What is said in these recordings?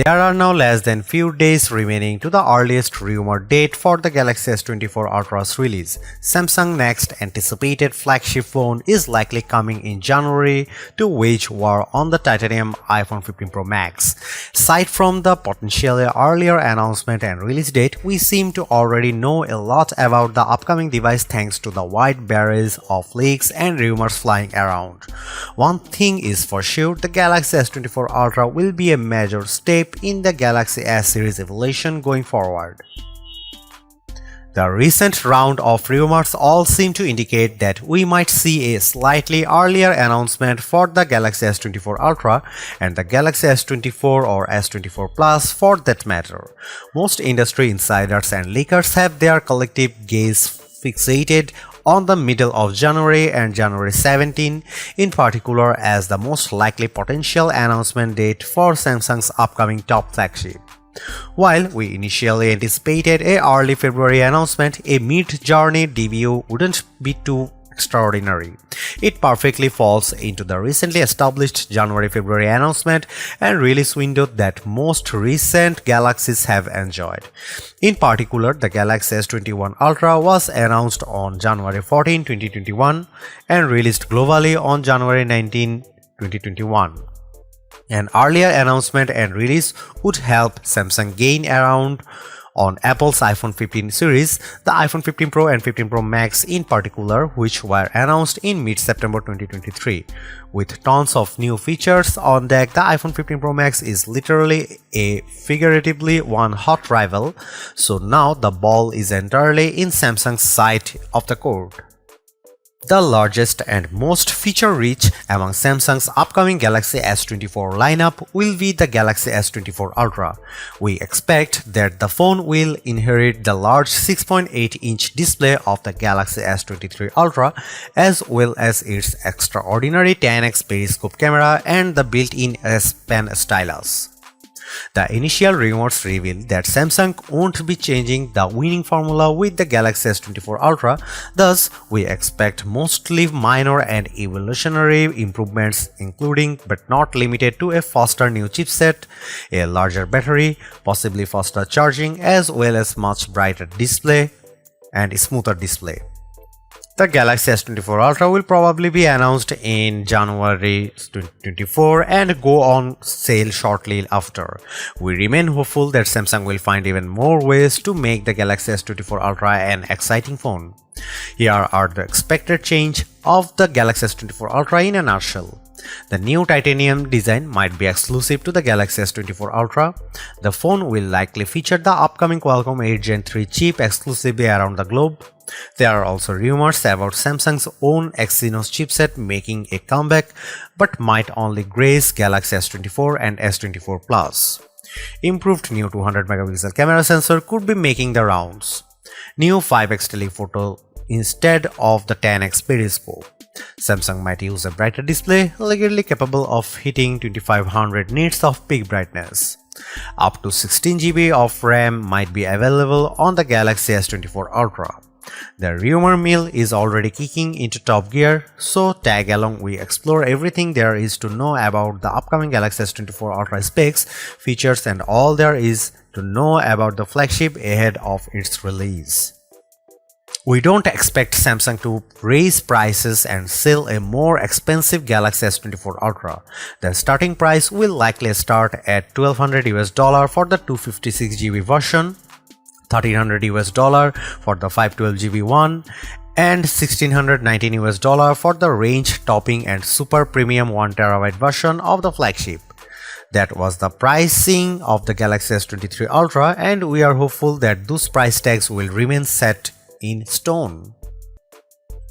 There are now less than few days remaining to the earliest rumored date for the Galaxy S24 Ultra's release. Samsung's next anticipated flagship phone is likely coming in January to wage war on the titanium iPhone 15 Pro Max. Aside from the potentially earlier announcement and release date, we seem to already know a lot about the upcoming device thanks to the wide barrage of leaks and rumors flying around. One thing is for sure, the Galaxy S24 Ultra will be a major step in the Galaxy S series evolution going forward. The recent round of rumors all seem to indicate that we might see a slightly earlier announcement for the Galaxy S24 Ultra and the Galaxy S24 or S24 Plus for that matter. Most industry insiders and leakers have their collective gaze fixated on the middle of January and January 17 in particular as the most likely potential announcement date for Samsung's upcoming top flagship. While we initially anticipated a early February announcement, a mid-journey debut wouldn't be too extraordinary. It perfectly falls into the recently established January-February announcement and release window that most recent Galaxies have enjoyed. In particular, the Galaxy S21 Ultra was announced on January 14, 2021 and released globally on January 19, 2021. An earlier announcement and release would help Samsung gain ground on Apple's iPhone 15 series, the iPhone 15 Pro and 15 Pro Max in particular, which were announced in mid-September 2023. With tons of new features on deck, the iPhone 15 Pro Max is literally a figuratively one hot rival, so now the ball is entirely in Samsung's side of the court. The largest and most feature-rich among Samsung's upcoming Galaxy S24 lineup will be the Galaxy S24 Ultra. We expect that the phone will inherit the large 6.8-inch display of the Galaxy S23 Ultra as well as its extraordinary 10x periscope camera and the built-in S Pen stylus. The initial rumors reveal that Samsung won't be changing the winning formula with the Galaxy S24 Ultra, thus we expect mostly minor and evolutionary improvements including but not limited to a faster new chipset, a larger battery, possibly faster charging as well as much brighter display and smoother display. The Galaxy S24 Ultra will probably be announced in January 2024 and go on sale shortly after. We remain hopeful that Samsung will find even more ways to make the Galaxy S24 Ultra an exciting phone. Here are the expected change of the Galaxy S24 Ultra in a nutshell. The new titanium design might be exclusive to the Galaxy S24 Ultra. The phone will likely feature the upcoming Qualcomm 8 Gen 3 chip exclusively around the globe. There are also rumors about Samsung's own Exynos chipset making a comeback but might only grace Galaxy S24 and S24 Plus. Improved new 200 megapixel camera sensor could be making the rounds. New 5x telephoto instead of the 10x periscope. Samsung might use a brighter display, legally capable of hitting 2500 nits of peak brightness. Up to 16 GB of RAM might be available on the Galaxy S24 Ultra. The rumor mill is already kicking into top gear, so tag along we explore everything there is to know about the upcoming Galaxy S24 Ultra specs, features and all there is to know about the flagship ahead of its release. We don't expect Samsung to raise prices and sell a more expensive Galaxy S24 Ultra. The starting price will likely start at $1200 for the 256 GB version, $1300 for the 512 GB one, and $1619 for the range-topping and super premium 1TB version of the flagship. That was the pricing of the Galaxy S23 Ultra, and we are hopeful that those price tags will remain set in stone.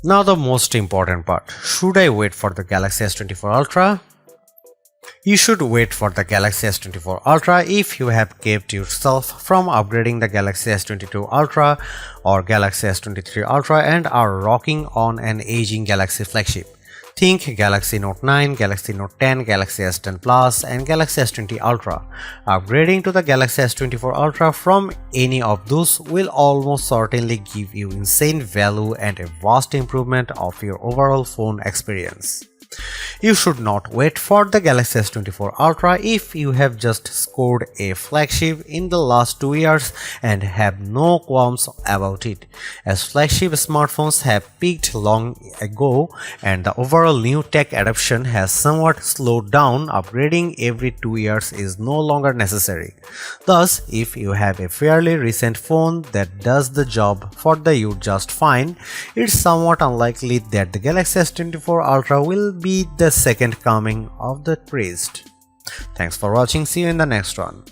Now the most important part. Should I wait for the Galaxy S24 Ultra? You should wait for the Galaxy S24 Ultra if you have kept yourself from upgrading the Galaxy S22 Ultra or Galaxy S23 Ultra and are rocking on an aging Galaxy flagship. Think Galaxy Note 9, Galaxy Note 10, Galaxy S10 Plus and Galaxy S20 Ultra. Upgrading to the Galaxy S24 Ultra from any of those will almost certainly give you insane value and a vast improvement of your overall phone experience. You should not wait for the Galaxy S24 Ultra if you have just scored a flagship in the last 2 years and have no qualms about it, as flagship smartphones have peaked long ago and the overall new tech adoption has somewhat slowed down. Upgrading every 2 years is no longer necessary. Thus, if you have a fairly recent phone that does the job for you just fine, it's somewhat unlikely that the Galaxy S24 Ultra will be the second coming of the praised. Thanks for watching. See you in the next one.